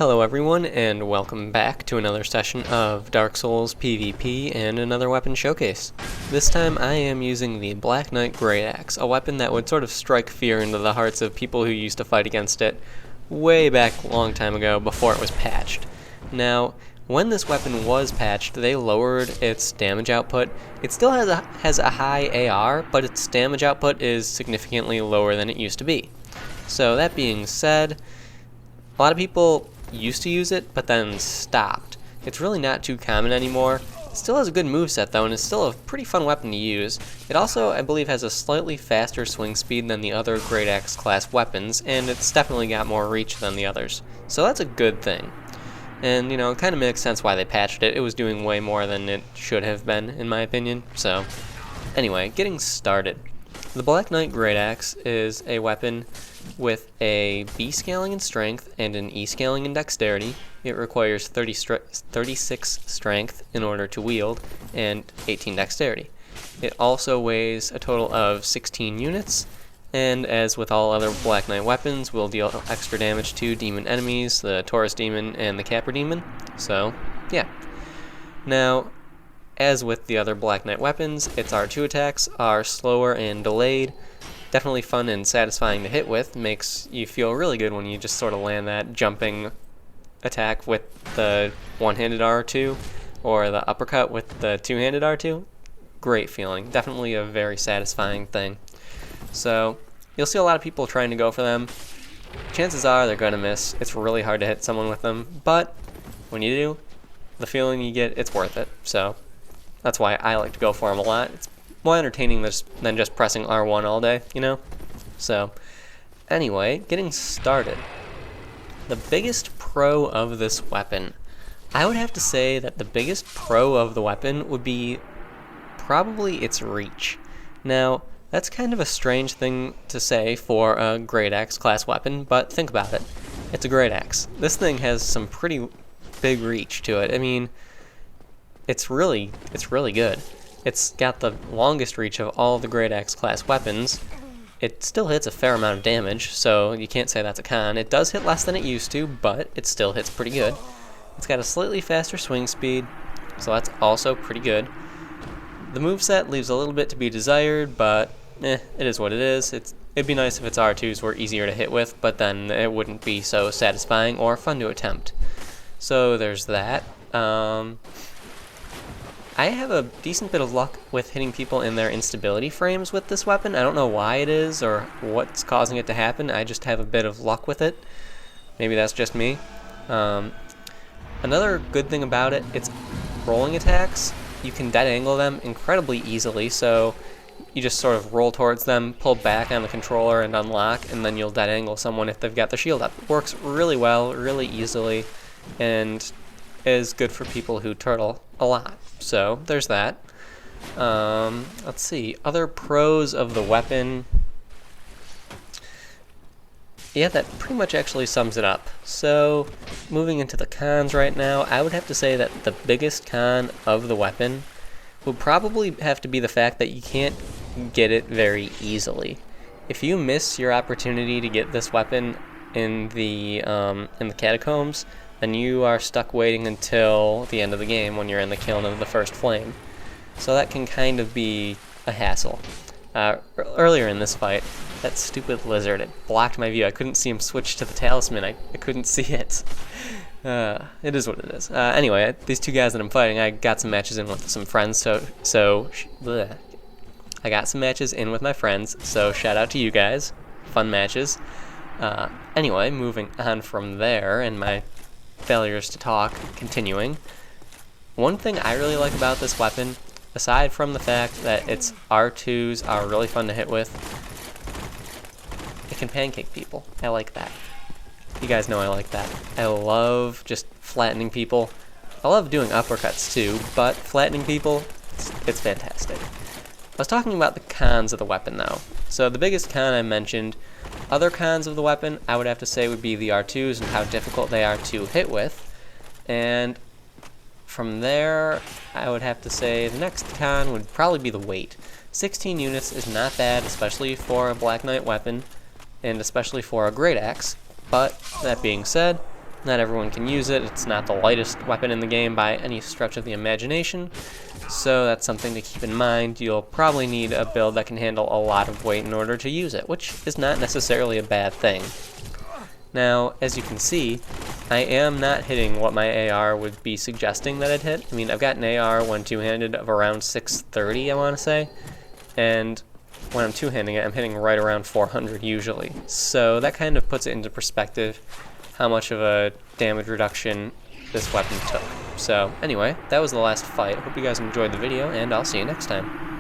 Hello everyone, and welcome back to another session of Dark Souls PvP and another weapon showcase. This time I am using the Black Knight Greataxe, a weapon that would sort of strike fear into the hearts of people who used to fight against it way back a long time ago before it was patched. Now, when this weapon was patched, they lowered its damage output. It still has a high AR, but its damage output is significantly lower than it used to be. So that being said, a lot of people used to use it, but then stopped. It's really not too common anymore. It still has a good moveset though, and it's still a pretty fun weapon to use. It also, I believe, has a slightly faster swing speed than the other Greataxe class weapons, and it's definitely got more reach than the others. So that's a good thing. And, you know, it kind of makes sense why they patched it. It was doing way more than it should have been, in my opinion. So, anyway, getting started. The Black Knight Greataxe is a weapon with a B scaling in strength and an E scaling in dexterity. It requires 36 strength in order to wield and 18 dexterity. It also weighs a total of 16 units, and as with all other Black Knight weapons, will deal extra damage to demon enemies, the Taurus demon and the Capra demon. So, yeah. Now, as with the other Black Knight weapons, its R2 attacks are slower and delayed. Definitely fun and satisfying to hit with. Makes you feel really good when you just sort of land that jumping attack with the one-handed R2 or the uppercut with the two-handed R2. Great feeling. Definitely a very satisfying thing. So you'll see a lot of people trying to go for them. Chances are they're going to miss. It's really hard to hit someone with them, but when you do, the feeling you get, it's worth it. So that's why I like to go for them a lot. It's more entertaining than just pressing R1 all day, you know? So, anyway, getting started. The biggest pro of this weapon. I would have to say that the biggest pro of the weapon would be probably its reach. Now, that's kind of a strange thing to say for a Greataxe class weapon, but think about it. It's a Greataxe. This thing has some pretty big reach to it. I mean, it's really good. It's got the longest reach of all the Greataxe class weapons. It still hits a fair amount of damage, so you can't say that's a con. It does hit less than it used to, but it still hits pretty good. It's got a slightly faster swing speed, so that's also pretty good. The moveset leaves a little bit to be desired, but it is what it is. It'd be nice if its R2s were easier to hit with, but then it wouldn't be so satisfying or fun to attempt. So there's that. I have a decent bit of luck with hitting people in their instability frames with this weapon. I don't know why it is or what's causing it to happen. I just have a bit of luck with it. Maybe that's just me. Another good thing about it, its rolling attacks. You can dead angle them incredibly easily, so you just sort of roll towards them, pull back on the controller and unlock, and then you'll dead angle someone if they've got their shield up. It works really well, really easily, and is good for people who turtle a lot. So there's that. Let's see, other pros of the weapon. Yeah, that pretty much actually sums it up. So moving into the cons right now, I would have to say that the biggest con of the weapon would probably have to be the fact that you can't get it very easily. If you miss your opportunity to get this weapon in the catacombs, then you are stuck waiting until the end of the game when you're in the kiln of the first flame. So that can kind of be a hassle. Earlier in this fight, that stupid lizard, it blocked my view. I couldn't see him switch to the talisman. I couldn't see it. It is what it is. Anyway, these two guys that I'm fighting, I got some matches in with some friends, I got some matches in with my friends, so shout out to you guys. Fun matches. Anyway, moving on from there, and my failures to talk continuing. One thing I really like about this weapon, aside from the fact that its R2s are really fun to hit with, it can pancake people. I like that. You guys know I like that. I love just flattening people. I love doing uppercuts too, but flattening people, it's fantastic. I was talking about the cons of the weapon though. So the biggest con I mentioned. Other cons of the weapon, I would have to say, would be the R2s and how difficult they are to hit with. And from there, I would have to say the next con would probably be the weight. 16 units is not bad, especially for a Black Knight weapon, and especially for a Greataxe. But that being said, Not everyone can use it. It's not the lightest weapon in the game by any stretch of the imagination, so that's something to keep in mind. You'll probably need a build that can handle a lot of weight in order to use it, which is not necessarily a bad thing. Now, as you can see, I am not hitting what my AR would be suggesting that I'd hit. I mean, I've got an AR when two-handed of around 630, I want to say, and when I'm two-handing it, I'm hitting right around 400 usually. So that kind of puts it into perspective how much of a damage reduction this weapon took. So anyway, that was the last fight. Hope you guys enjoyed the video, and I'll see you next time.